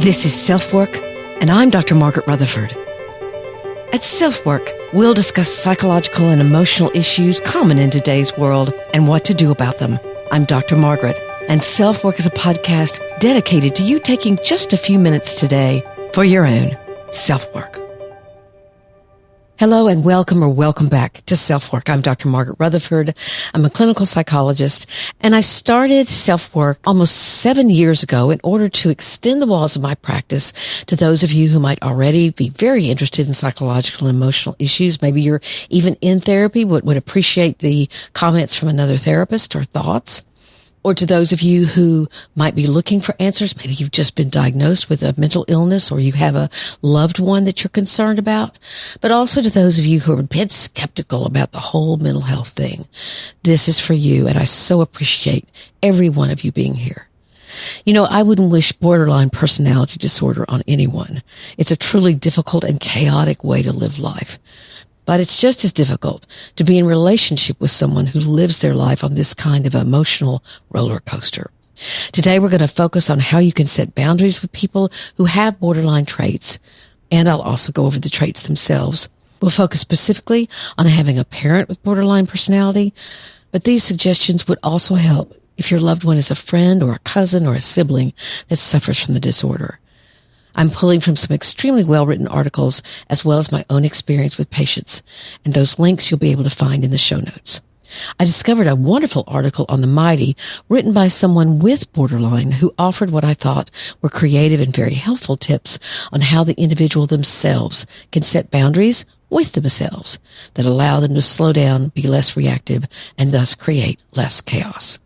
This is SelfWork, and I'm Dr. Margaret Rutherford. At SelfWork, we'll discuss psychological and emotional issues common in today's world and what to do about them. I'm Dr. Margaret, and SelfWork is a podcast dedicated to you taking just a few minutes today for your own self-work. Hello and welcome back to SelfWork. I'm Dr. Margaret Rutherford. I'm a clinical psychologist, and I started SelfWork almost 7 years ago in order to extend the walls of my practice to those of you who might already be very interested in psychological and emotional issues. Maybe you're even in therapy, but would appreciate the comments from another therapist or thoughts. Or to those of you who might be looking for answers, maybe you've just been diagnosed with a mental illness or you have a loved one that you're concerned about, but also to those of you who are a bit skeptical about the whole mental health thing. This is for you, and I so appreciate every one of you being here. You know, I wouldn't wish borderline personality disorder on anyone. It's a truly difficult and chaotic way to live life. But it's just as difficult to be in relationship with someone who lives their life on this kind of emotional roller coaster. Today, we're going to focus on how you can set boundaries with people who have borderline traits, and I'll also go over the traits themselves. We'll focus specifically on having a parent with borderline personality, but these suggestions would also help if your loved one is a friend or a cousin or a sibling that suffers from the disorder. I'm pulling from some extremely well-written articles as well as my own experience with patients, and those links you'll be able to find in the show notes. I discovered a wonderful article on the Mighty written by someone with borderline who offered what I thought were creative and very helpful tips on how the individual themselves can set boundaries with themselves that allow them to slow down, be less reactive, and thus create less chaos.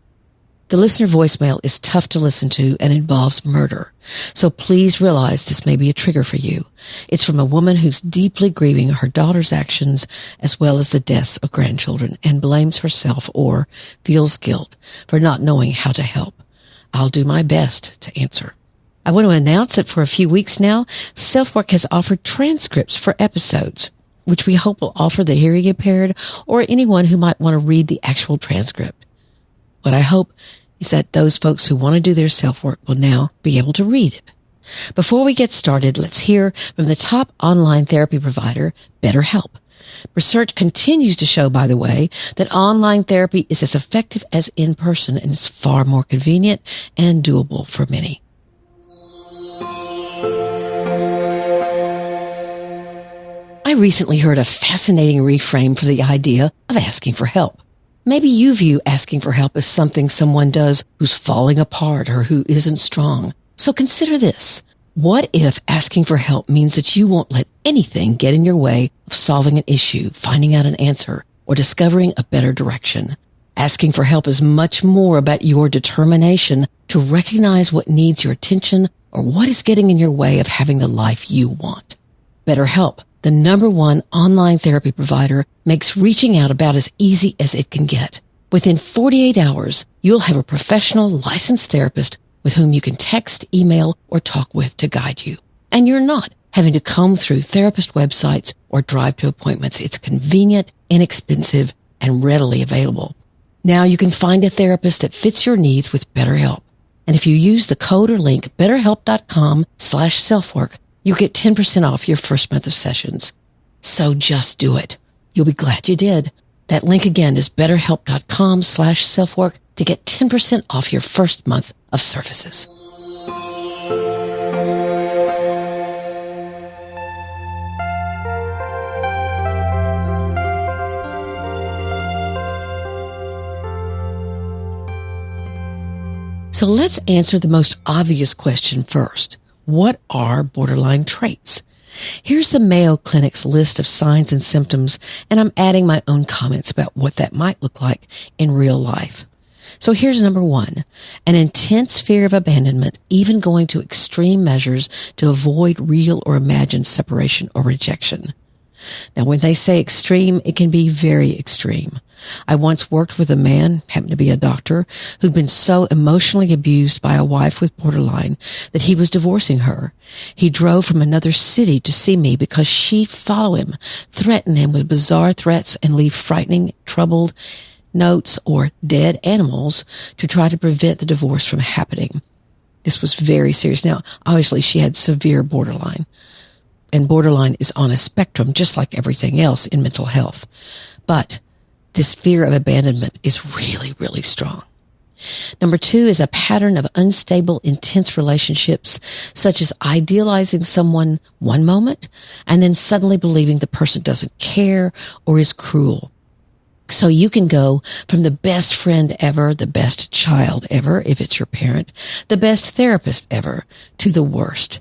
The listener voicemail is tough to listen to and involves murder, so please realize this may be a trigger for you. It's from a woman who's deeply grieving her daughter's actions as well as the deaths of grandchildren and blames herself or feels guilt for not knowing how to help. I'll do my best to answer. I want to announce that for a few weeks now, SelfWork has offered transcripts for episodes, which we hope will offer the hearing impaired or anyone who might want to read the actual transcript. What I hope is that those folks who want to do their self-work will now be able to read it. Before we get started, let's hear from the top online therapy provider, BetterHelp. Research continues to show, by the way, that online therapy is as effective as in-person and is far more convenient and doable for many. I recently heard a fascinating reframe for the idea of asking for help. Maybe you view asking for help as something someone does who's falling apart or who isn't strong. So consider this. What if asking for help means that you won't let anything get in your way of solving an issue, finding out an answer, or discovering a better direction? Asking for help is much more about your determination to recognize what needs your attention or what is getting in your way of having the life you want. BetterHelp, the #1 online therapy provider, makes reaching out about as easy as it can get. Within 48 hours, you'll have a professional licensed therapist with whom you can text, email, or talk with to guide you. And you're not having to comb through therapist websites or drive to appointments. It's convenient, inexpensive, and readily available. Now you can find a therapist that fits your needs with BetterHelp. And if you use the code or link betterhelp.com/selfwork, you get 10% off your first month of sessions. So just do it. You'll be glad you did. That link again is betterhelp.com/selfwork to get 10% off your first month of services. So let's answer the most obvious question first. What are borderline traits? Here's the Mayo Clinic's list of signs and symptoms, and I'm adding my own comments about what that might look like in real life. So here's #1, an intense fear of abandonment, even going to extreme measures to avoid real or imagined separation or rejection. Now, when they say extreme, it can be very extreme. I once worked with a man, happened to be a doctor, who'd been so emotionally abused by a wife with borderline that he was divorcing her. He drove from another city to see me because she'd follow him, threaten him with bizarre threats, and leave frightening, troubled notes or dead animals to try to prevent the divorce from happening. This was very serious. Now, obviously, she had severe borderline. And borderline is on a spectrum, just like everything else in mental health. But this fear of abandonment is really, really strong. Number 2 is a pattern of unstable, intense relationships, such as idealizing someone one moment and then suddenly believing the person doesn't care or is cruel. So you can go from the best friend ever, the best child ever, if it's your parent, the best therapist ever, to the worst.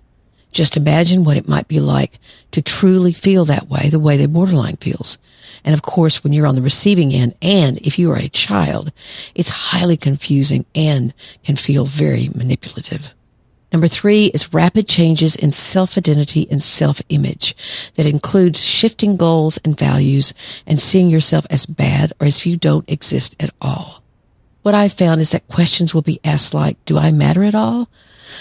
Just imagine what it might be like to truly feel that way, the way the borderline feels. And of course, when you're on the receiving end, and if you are a child, it's highly confusing and can feel very manipulative. Number 3 is rapid changes in self-identity and self-image that includes shifting goals and values and seeing yourself as bad or as if you don't exist at all. What I've found is that questions will be asked like, do I matter at all?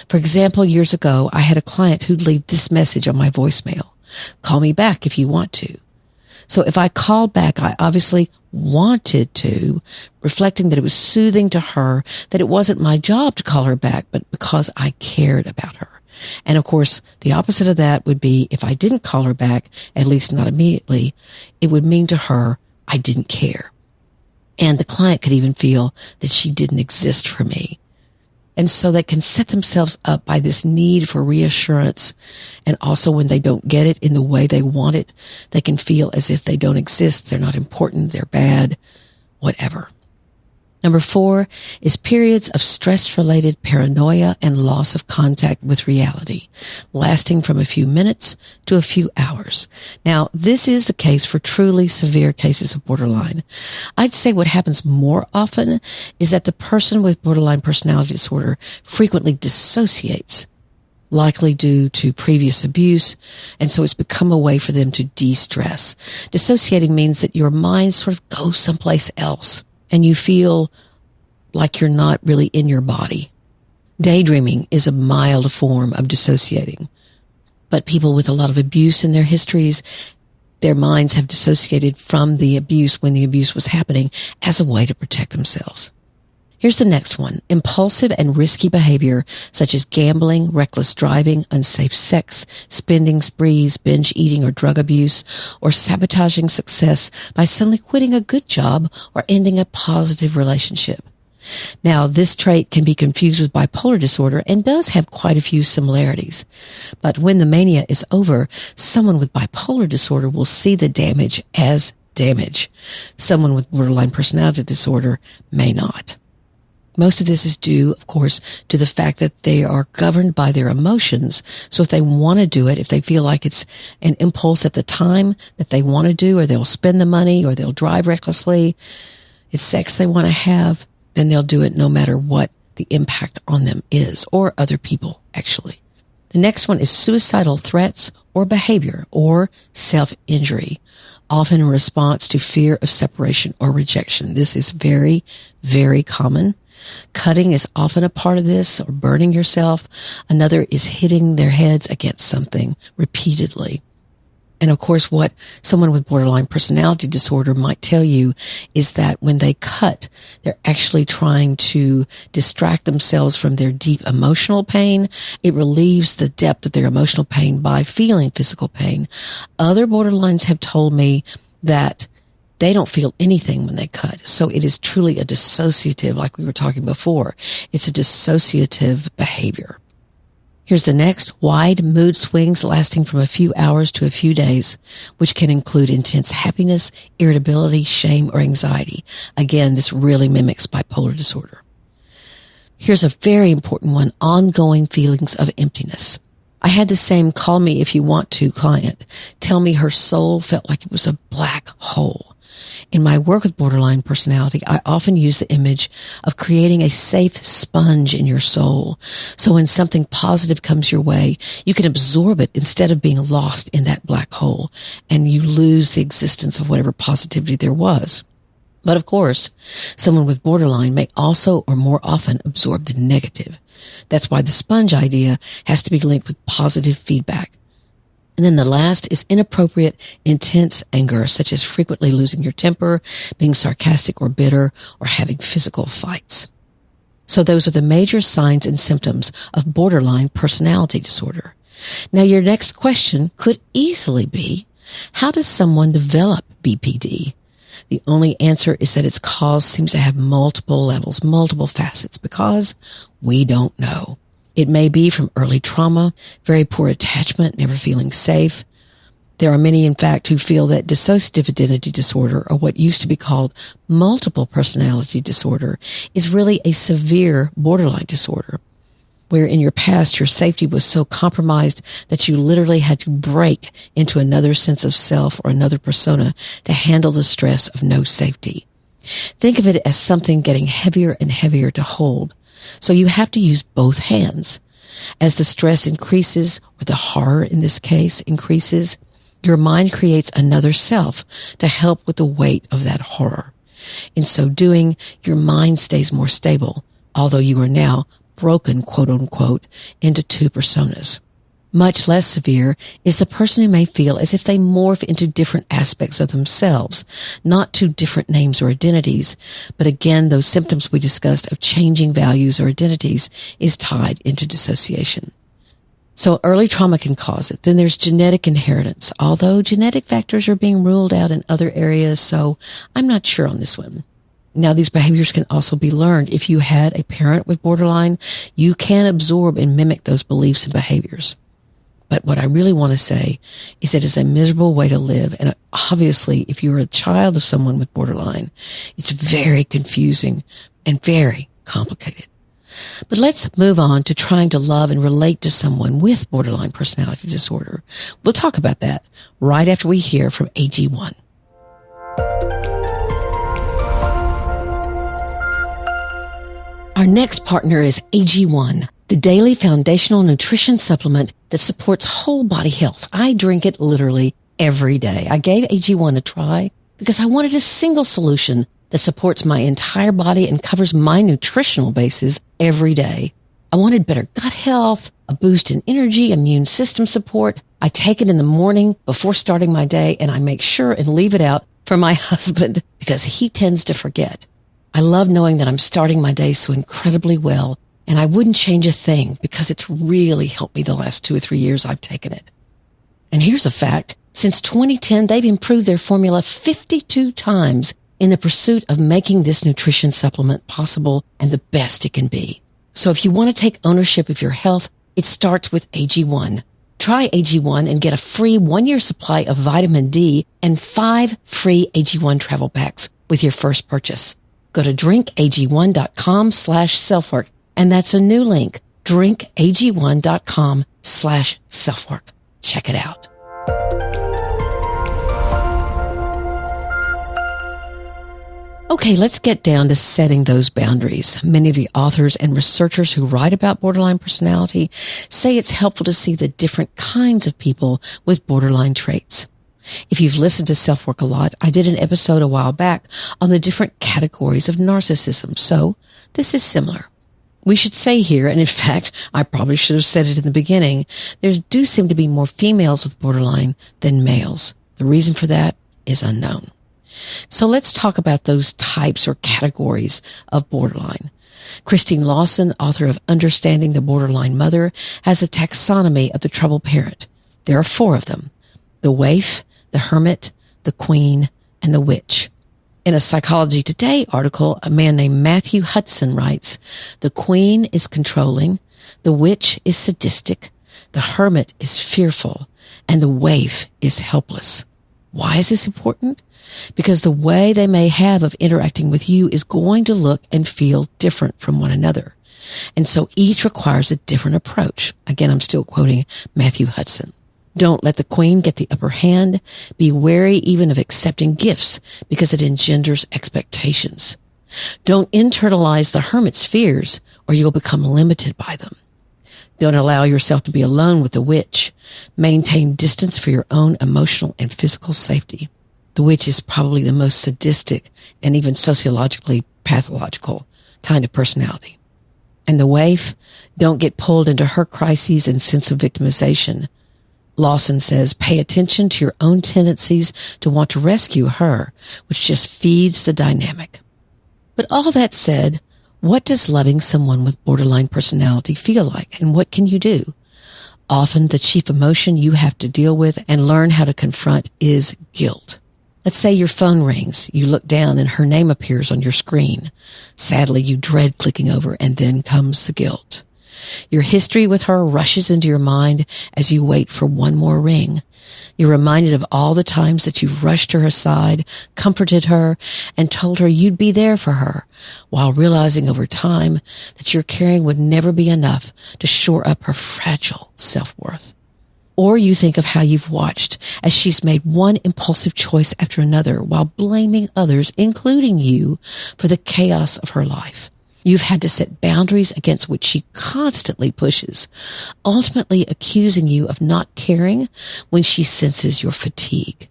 For example, years ago, I had a client who'd leave this message on my voicemail. Call me back if you want to. So if I called back, I obviously wanted to, reflecting that it was soothing to her, that it wasn't my job to call her back, but because I cared about her. And of course, the opposite of that would be if I didn't call her back, at least not immediately, it would mean to her I didn't care. And the client could even feel that she didn't exist for me. And so they can set themselves up by this need for reassurance. And also when they don't get it in the way they want it, they can feel as if they don't exist, they're not important, they're bad, whatever. Number 4 is periods of stress-related paranoia and loss of contact with reality, lasting from a few minutes to a few hours. Now, this is the case for truly severe cases of borderline. I'd say what happens more often is that the person with borderline personality disorder frequently dissociates, likely due to previous abuse, and so it's become a way for them to de-stress. Dissociating means that your mind sort of goes someplace else, and you feel like you're not really in your body. Daydreaming is a mild form of dissociating. But people with a lot of abuse in their histories, their minds have dissociated from the abuse when the abuse was happening as a way to protect themselves. Here's the next one. Impulsive and risky behavior such as gambling, reckless driving, unsafe sex, spending sprees, binge eating or drug abuse, or sabotaging success by suddenly quitting a good job or ending a positive relationship. Now, this trait can be confused with bipolar disorder and does have quite a few similarities. But when the mania is over, someone with bipolar disorder will see the damage as damage. Someone with borderline personality disorder may not. Most of this is due, of course, to the fact that they are governed by their emotions. So if they want to do it, if they feel like it's an impulse at the time that they want to do, or they'll spend the money, or they'll drive recklessly, it's sex they want to have, then they'll do it no matter what the impact on them is, or other people, actually. The next one is suicidal threats or behavior or self-injury, often in response to fear of separation or rejection. This is very, very common. Cutting is often a part of this, or burning yourself. Another is hitting their heads against something repeatedly. And of course, what someone with borderline personality disorder might tell you is that when they cut, they're actually trying to distract themselves from their deep emotional pain. It relieves the depth of their emotional pain by feeling physical pain. Other borderlines have told me that they don't feel anything when they cut. So it is truly a dissociative, like we were talking before. It's a dissociative behavior. Here's the next. Wide mood swings lasting from a few hours to a few days, which can include intense happiness, irritability, shame, or anxiety. Again, this really mimics bipolar disorder. Here's a very important one. Ongoing feelings of emptiness. I had the same call me if you want to client tell me her soul felt like it was a black hole. In my work with borderline personality, I often use the image of creating a safe sponge in your soul. So when something positive comes your way, you can absorb it instead of being lost in that black hole, and you lose the existence of whatever positivity there was. But of course, someone with borderline may also or more often absorb the negative. That's why the sponge idea has to be linked with positive feedback. And then the last is inappropriate, intense anger, such as frequently losing your temper, being sarcastic or bitter, or having physical fights. So those are the major signs and symptoms of borderline personality disorder. Now, your next question could easily be, how does someone develop BPD? The only answer is that its cause seems to have multiple levels, multiple facets, because we don't know. It may be from early trauma, very poor attachment, never feeling safe. There are many, in fact, who feel that dissociative identity disorder, or what used to be called multiple personality disorder, is really a severe borderline disorder, where in your past your safety was so compromised that you literally had to break into another sense of self or another persona to handle the stress of no safety. Think of it as something getting heavier and heavier to hold. So you have to use both hands. As the stress increases, or the horror in this case increases, your mind creates another self to help with the weight of that horror. In so doing, your mind stays more stable, although you are now broken, quote unquote, into two personas. Much less severe is the person who may feel as if they morph into different aspects of themselves, not two different names or identities, but again, those symptoms we discussed of changing values or identities is tied into dissociation. So early trauma can cause it. Then there's genetic inheritance, although genetic factors are being ruled out in other areas, so I'm not sure on this one. Now, these behaviors can also be learned. If you had a parent with borderline, you can absorb and mimic those beliefs and behaviors. But what I really want to say is that it's a miserable way to live. And obviously, if you're a child of someone with borderline, it's very confusing and very complicated. But let's move on to trying to love and relate to someone with borderline personality disorder. We'll talk about that right after we hear from AG1. Our next partner is AG1, the daily foundational nutrition supplement that supports whole body health. I drink it literally every day. I gave AG1 a try because I wanted a single solution that supports my entire body and covers my nutritional bases every day. I wanted better gut health, a boost in energy, immune system support. I take it in the morning before starting my day, and I make sure and leave it out for my husband because he tends to forget. I love knowing that I'm starting my day so incredibly well, and I wouldn't change a thing because it's really helped me the last 2 or 3 years I've taken it. And here's a fact. Since 2010, they've improved their formula 52 times in the pursuit of making this nutrition supplement possible and the best it can be. So if you want to take ownership of your health, it starts with AG1. Try AG1 and get a free 1-year supply of vitamin D and 5 free AG1 travel packs with your first purchase. Go to drinkag1.com/selfwork, and that's a new link, drinkag1.com/selfwork. Check it out. Okay, let's get down to setting those boundaries. Many of the authors and researchers who write about borderline personality say it's helpful to see the different kinds of people with borderline traits. If you've listened to SelfWork a lot, I did an episode a while back on the different categories of narcissism, so this is similar. We should say here, and in fact, I probably should have said it in the beginning, there do seem to be more females with borderline than males. The reason for that is unknown. So let's talk about those types or categories of borderline. Christine Lawson, author of Understanding the Borderline Mother, has a taxonomy of the troubled parent. There are 4 of them: the waif, the hermit, the queen, and the witch. In a Psychology Today article, a man named Matthew Hudson writes, the queen is controlling, the witch is sadistic, the hermit is fearful, and the waif is helpless. Why is this important? Because the way they may have of interacting with you is going to look and feel different from one another. And so each requires a different approach. Again, I'm still quoting Matthew Hudson. Don't let the queen get the upper hand. Be wary even of accepting gifts because it engenders expectations. Don't internalize the hermit's fears or you'll become limited by them. Don't allow yourself to be alone with the witch. Maintain distance for your own emotional and physical safety. The witch is probably the most sadistic and even sociologically pathological kind of personality. And the waif, don't get pulled into her crises and sense of victimization. Lawson says, pay attention to your own tendencies to want to rescue her, which just feeds the dynamic. But all that said, What does loving someone with borderline personality feel like, and what can you do? Often the chief emotion you have to deal with and learn how to confront is guilt. Let's say your phone rings, you look down and her name appears on your screen. Sadly, you dread clicking over, and then comes the guilt. Your history with her rushes into your mind as you wait for one more ring. You're reminded of all the times that you've rushed her aside, comforted her, and told her you'd be there for her, while realizing over time that your caring would never be enough to shore up her fragile self-worth. Or you think of how you've watched as she's made one impulsive choice after another while blaming others, including you, for the chaos of her life. You've had to set boundaries against which she constantly pushes, ultimately accusing you of not caring when she senses your fatigue.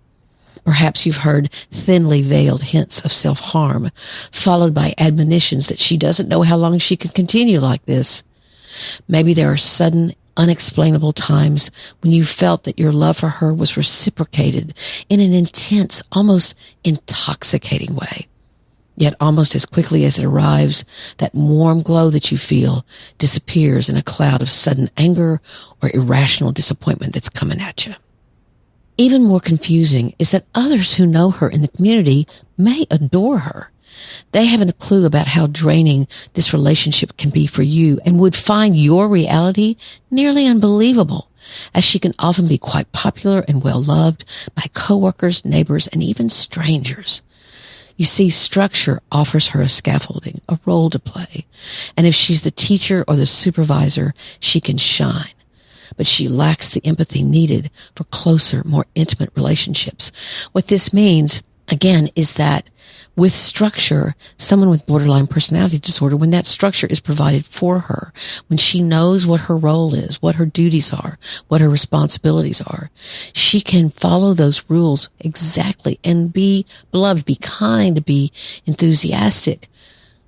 Perhaps you've heard thinly veiled hints of self-harm, followed by admonitions that she doesn't know how long she can continue like this. Maybe there are sudden, unexplainable times when you felt that your love for her was reciprocated in an intense, almost intoxicating way. Yet almost as quickly as it arrives, that warm glow that you feel disappears in a cloud of sudden anger or irrational disappointment that's coming at you. Even more confusing is that others who know her in the community may adore her. They haven't a clue about how draining this relationship can be for you and would find your reality nearly unbelievable, as she can often be quite popular and well-loved by coworkers, neighbors, and even strangers. You see, structure offers her a scaffolding, a role to play. And if she's the teacher or the supervisor, she can shine. But she lacks the empathy needed for closer, more intimate relationships. What this means, again, is that with structure, someone with borderline personality disorder, when that structure is provided for her, when she knows what her role is, what her duties are, what her responsibilities are, she can follow those rules exactly and be beloved, be kind, be enthusiastic.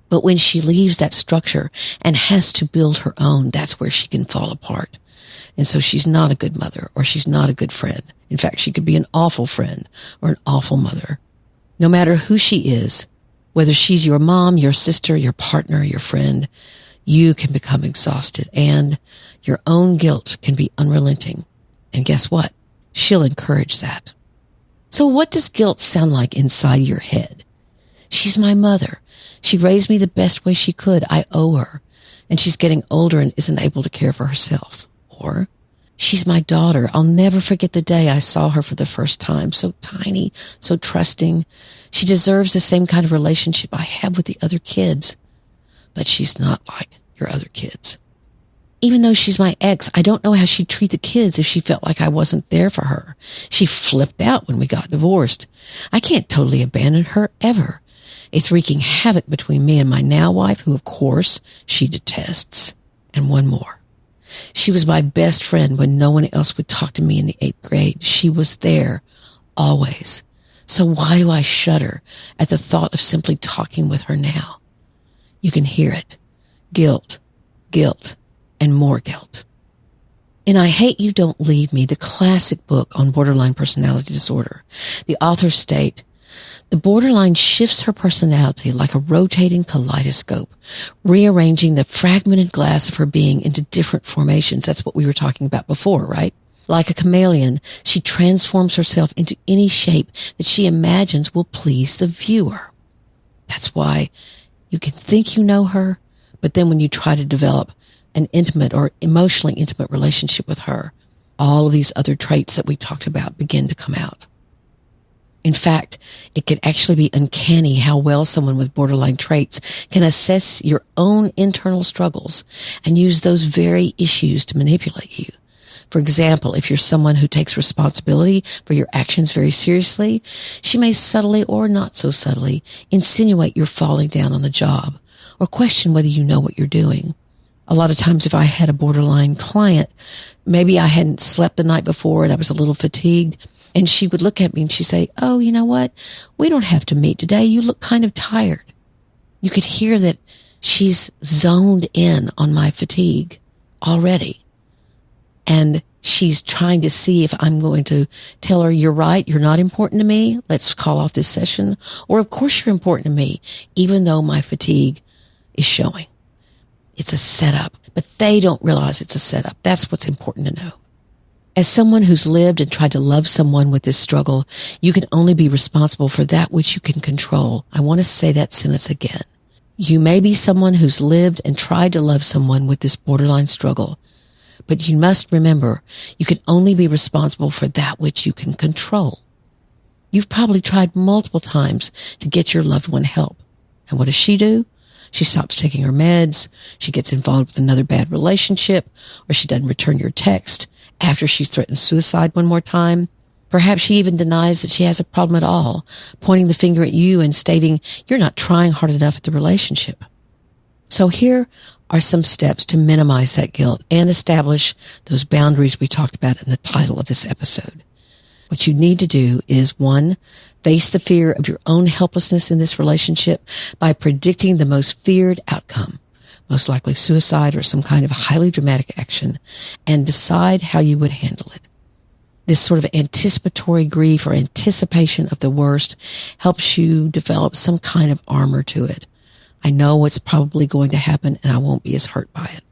But when she leaves that structure and has to build her own, that's where she can fall apart. And so she's not a good mother, or she's not a good friend. In fact, she could be an awful friend or an awful mother. No matter who she is, whether she's your mom, your sister, your partner, your friend, you can become exhausted, and your own guilt can be unrelenting. And guess what? She'll encourage that. So what does guilt sound like inside your head? She's my mother. She raised me the best way she could. I owe her. And she's getting older and isn't able to care for herself. Or, she's my daughter. I'll never forget the day I saw her for the first time. So tiny, so trusting. She deserves the same kind of relationship I have with the other kids. But she's not like your other kids. Even though she's my ex, I don't know how she'd treat the kids if she felt like I wasn't there for her. She flipped out when we got divorced. I can't totally abandon her ever. It's wreaking havoc between me and my now wife, who, of course, she detests. And one more. She was my best friend when no one else would talk to me in the 8th grade. She was there, always. So why do I shudder at the thought of simply talking with her now? You can hear it. Guilt, guilt, and more guilt. In I Hate You, Don't Leave Me, the classic book on borderline personality disorder, the authors state, the borderline shifts her personality like a rotating kaleidoscope, rearranging the fragmented glass of her being into different formations. That's what we were talking about before, right? Like a chameleon, she transforms herself into any shape that she imagines will please the viewer. That's why you can think you know her, but then when you try to develop an intimate or emotionally intimate relationship with her, all of these other traits that we talked about begin to come out. In fact, it can actually be uncanny how well someone with borderline traits can assess your own internal struggles and use those very issues to manipulate you. For example, if you're someone who takes responsibility for your actions very seriously, she may subtly or not so subtly insinuate you're falling down on the job or question whether you know what you're doing. A lot of times if I had a borderline client, maybe I hadn't slept the night before and I was a little fatigued, and she would look at me and she'd say, oh, you know what? We don't have to meet today. You look kind of tired. You could hear that she's zoned in on my fatigue already. And she's trying to see if I'm going to tell her, you're right, you're not important to me. Let's call off this session. Or, of course, you're important to me, even though my fatigue is showing. It's a setup, but they don't realize it's a setup. That's what's important to know. As someone who's lived and tried to love someone with this struggle, you can only be responsible for that which you can control. I want to say that sentence again. You may be someone who's lived and tried to love someone with this borderline struggle, but you must remember you can only be responsible for that which you can control. You've probably tried multiple times to get your loved one help. And what does she do? She stops taking her meds, she gets involved with another bad relationship, or she doesn't return your text after she's threatened suicide one more time. Perhaps she even denies that she has a problem at all, pointing the finger at you and stating you're not trying hard enough at the relationship. So here are some steps to minimize that guilt and establish those boundaries we talked about in the title of this episode. What you need to do is, 1, face the fear of your own helplessness in this relationship by predicting the most feared outcome, most likely suicide or some kind of highly dramatic action, and decide how you would handle it. This sort of anticipatory grief or anticipation of the worst helps you develop some kind of armor to it. I know what's probably going to happen and I won't be as hurt by it.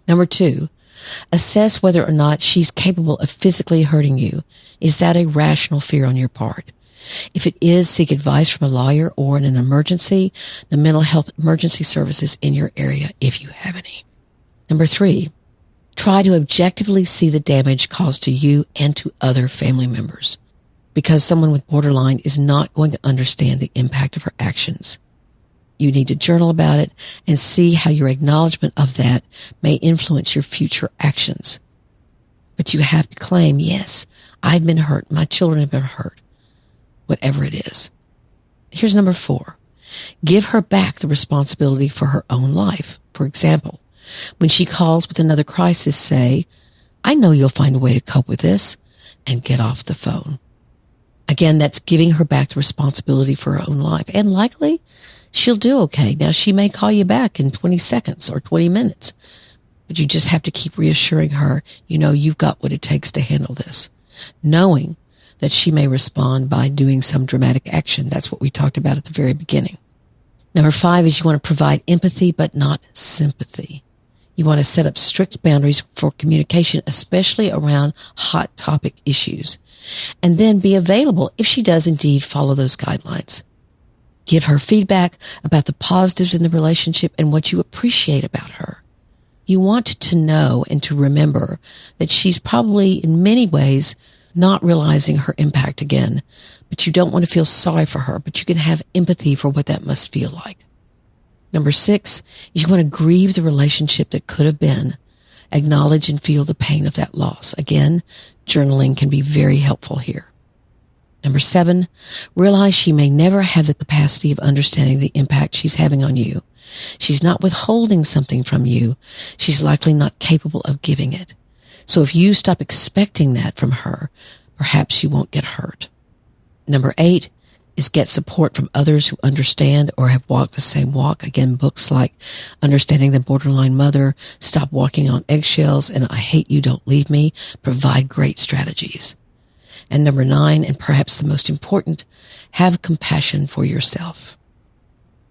Number 2, assess whether or not she's capable of physically hurting you. Is that a rational fear on your part? If it is, seek advice from a lawyer or in an emergency, the mental health emergency services in your area if you have any. Number 3, try to objectively see the damage caused to you and to other family members, because someone with borderline is not going to understand the impact of her actions. You need to journal about it and see how your acknowledgement of that may influence your future actions. But you have to claim, yes, I've been hurt. My children have been hurt. Whatever it is. Here's number 4. Give her back the responsibility for her own life. For example, when she calls with another crisis, say, I know you'll find a way to cope with this, and get off the phone. Again, that's giving her back the responsibility for her own life. And likely, she'll do okay. Now, she may call you back in 20 seconds or 20 minutes, but you just have to keep reassuring her, you've got what it takes to handle this, knowing that she may respond by doing some dramatic action. That's what we talked about at the very beginning. Number 5 is you want to provide empathy, but not sympathy. You want to set up strict boundaries for communication, especially around hot topic issues, and then be available if she does indeed follow those guidelines. Give her feedback about the positives in the relationship and what you appreciate about her. You want to know and to remember that she's probably in many ways not realizing her impact again, but you don't want to feel sorry for her, but you can have empathy for what that must feel like. Number 6 is you want to grieve the relationship that could have been, acknowledge and feel the pain of that loss. Again, journaling can be very helpful here. Number 7, realize she may never have the capacity of understanding the impact she's having on you. She's not withholding something from you. She's likely not capable of giving it. So if you stop expecting that from her, perhaps you won't get hurt. Number 8 is get support from others who understand or have walked the same walk. Again, books like Understanding the Borderline Mother, Stop Walking on Eggshells, and I Hate You, Don't Leave Me provide great strategies. And number 9, and perhaps the most important, have compassion for yourself.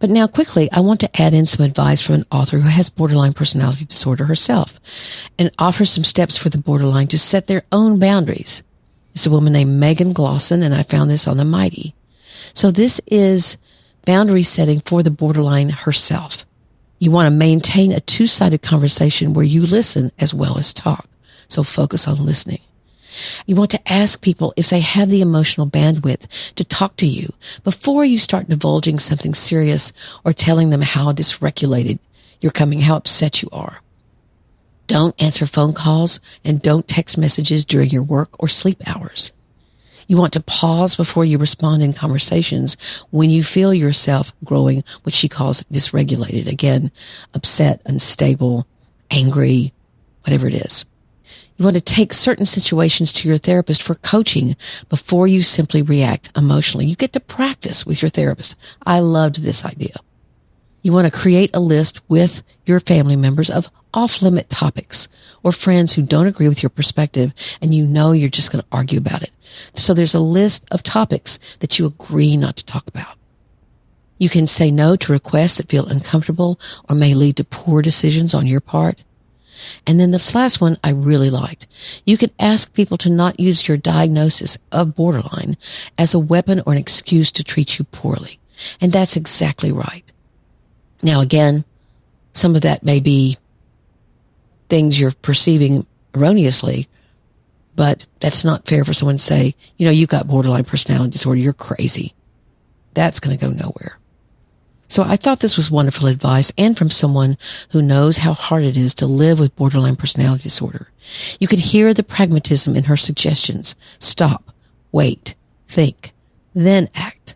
But now quickly, I want to add in some advice from an author who has borderline personality disorder herself and offer some steps for the borderline to set their own boundaries. It's a woman named Megan Glosson, and I found this on the Mighty. So this is boundary setting for the borderline herself. You want to maintain a two-sided conversation where you listen as well as talk. So focus on listening. You want to ask people if they have the emotional bandwidth to talk to you before you start divulging something serious or telling them how dysregulated you're coming, how upset you are. Don't answer phone calls and don't text messages during your work or sleep hours. You want to pause before you respond in conversations when you feel yourself growing what she calls dysregulated. Again, upset, unstable, angry, whatever it is. You want to take certain situations to your therapist for coaching before you simply react emotionally. You get to practice with your therapist. I loved this idea. You want to create a list with your family members of off-limit topics or friends who don't agree with your perspective and you know you're just going to argue about it. So there's a list of topics that you agree not to talk about. You can say no to requests that feel uncomfortable or may lead to poor decisions on your part. And then this last one I really liked. You can ask people to not use your diagnosis of borderline as a weapon or an excuse to treat you poorly. And that's exactly right. Now, again, some of that may be things you're perceiving erroneously, but that's not fair for someone to say, you've got borderline personality disorder, you're crazy. That's going to go nowhere. So I thought this was wonderful advice, and from someone who knows how hard it is to live with borderline personality disorder. You could hear the pragmatism in her suggestions. Stop, wait, think, then act.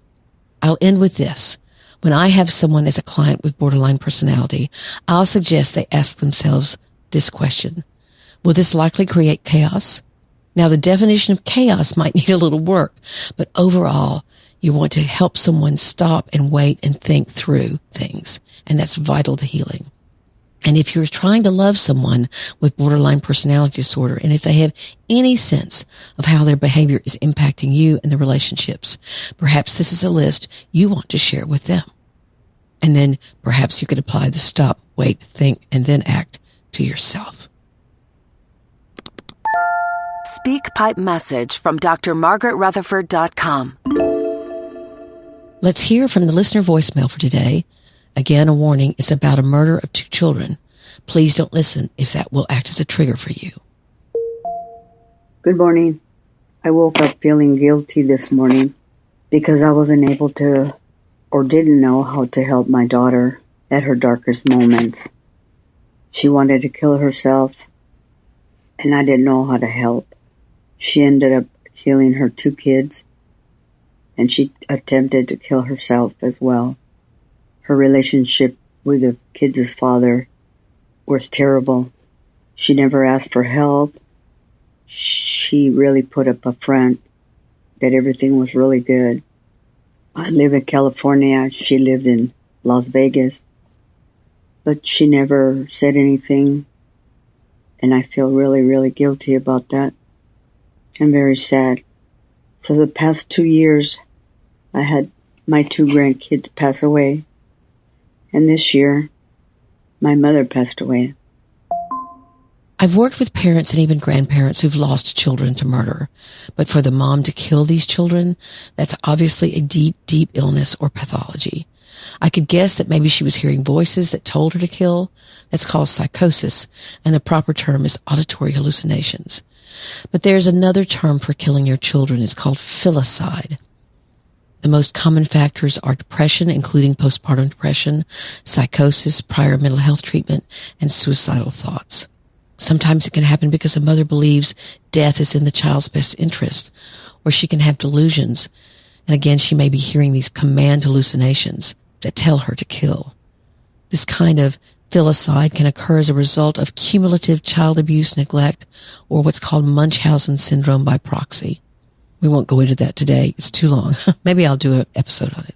I'll end with this. When I have someone as a client with borderline personality, I'll suggest they ask themselves this question. Will this likely create chaos? Now, the definition of chaos might need a little work, but overall, you want to help someone stop and wait and think through things, and that's vital to healing. And if you're trying to love someone with borderline personality disorder, and if they have any sense of how their behavior is impacting you and the relationships, perhaps this is a list you want to share with them. And then perhaps you could apply the stop, wait, think, and then act to yourself. Speak Pipe message from drmargaretrutherford.com. Let's hear from the listener voicemail for today. Again, a warning, it's about a murder of 2 children. Please don't listen if that will act as a trigger for you. Good morning. I woke up feeling guilty this morning because I wasn't able to or didn't know how to help my daughter at her darkest moments. She wanted to kill herself, and I didn't know how to help. She ended up killing her 2 kids, and she attempted to kill herself as well. Her relationship with the kids' father was terrible. She never asked for help. She really put up a front that everything was really good. I live in California. She lived in Las Vegas. But she never said anything, and I feel really, really guilty about that. I'm very sad. So the past 2 years, I had my 2 grandkids pass away. And this year, my mother passed away. I've worked with parents and even grandparents who've lost children to murder. But for the mom to kill these children, that's obviously a deep, deep illness or pathology. I could guess that maybe she was hearing voices that told her to kill. That's called psychosis, and the proper term is auditory hallucinations. But there's another term for killing your children. It's called filicide. The most common factors are depression, including postpartum depression, psychosis, prior mental health treatment, and suicidal thoughts. Sometimes it can happen because a mother believes death is in the child's best interest, or she can have delusions. And again, she may be hearing these command hallucinations that tell her to kill. This kind of filicide can occur as a result of cumulative child abuse, neglect, or what's called Munchausen syndrome by proxy. We won't go into that today. It's too long. Maybe I'll do an episode on it.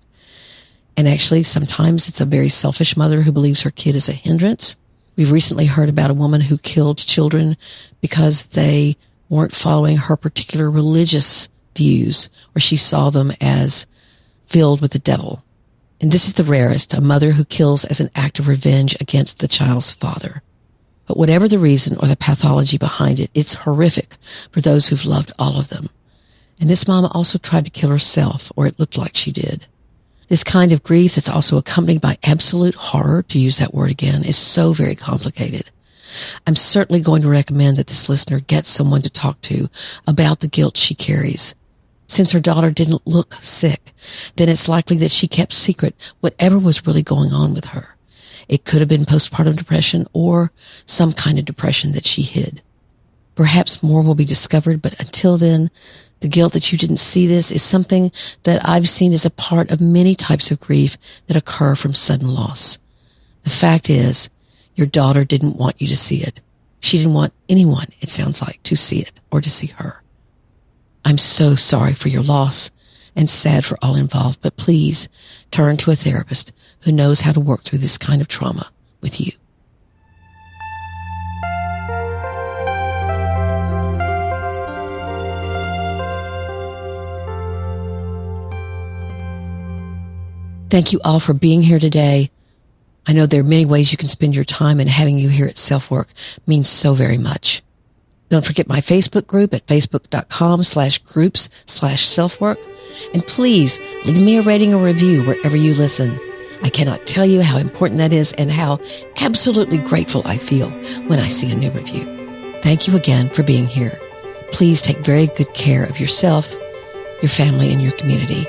And actually, sometimes it's a very selfish mother who believes her kid is a hindrance. We've recently heard about a woman who killed children because they weren't following her particular religious views, or she saw them as filled with the devil. And this is the rarest, a mother who kills as an act of revenge against the child's father. But whatever the reason or the pathology behind it, it's horrific for those who've loved all of them. And this mama also tried to kill herself, or it looked like she did. This kind of grief that's also accompanied by absolute horror, to use that word again, is so very complicated. I'm certainly going to recommend that this listener get someone to talk to about the guilt she carries. Since her daughter didn't look sick, then it's likely that she kept secret whatever was really going on with her. It could have been postpartum depression or some kind of depression that she hid. Perhaps more will be discovered, but until then, the guilt that you didn't see this is something that I've seen as a part of many types of grief that occur from sudden loss. The fact is, your daughter didn't want you to see it. She didn't want anyone, it sounds like, to see it or to see her. I'm so sorry for your loss and sad for all involved, but please turn to a therapist who knows how to work through this kind of trauma with you. Thank you all for being here today. I know there are many ways you can spend your time, and having you here at SelfWork means so very much. Don't forget my Facebook group at facebook.com/groups/selfwork. And please leave me a rating or review wherever you listen. I cannot tell you how important that is and how absolutely grateful I feel when I see a new review. Thank you again for being here. Please take very good care of yourself, your family, and your community.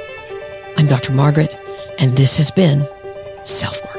I'm Dr. Margaret, and this has been SelfWork.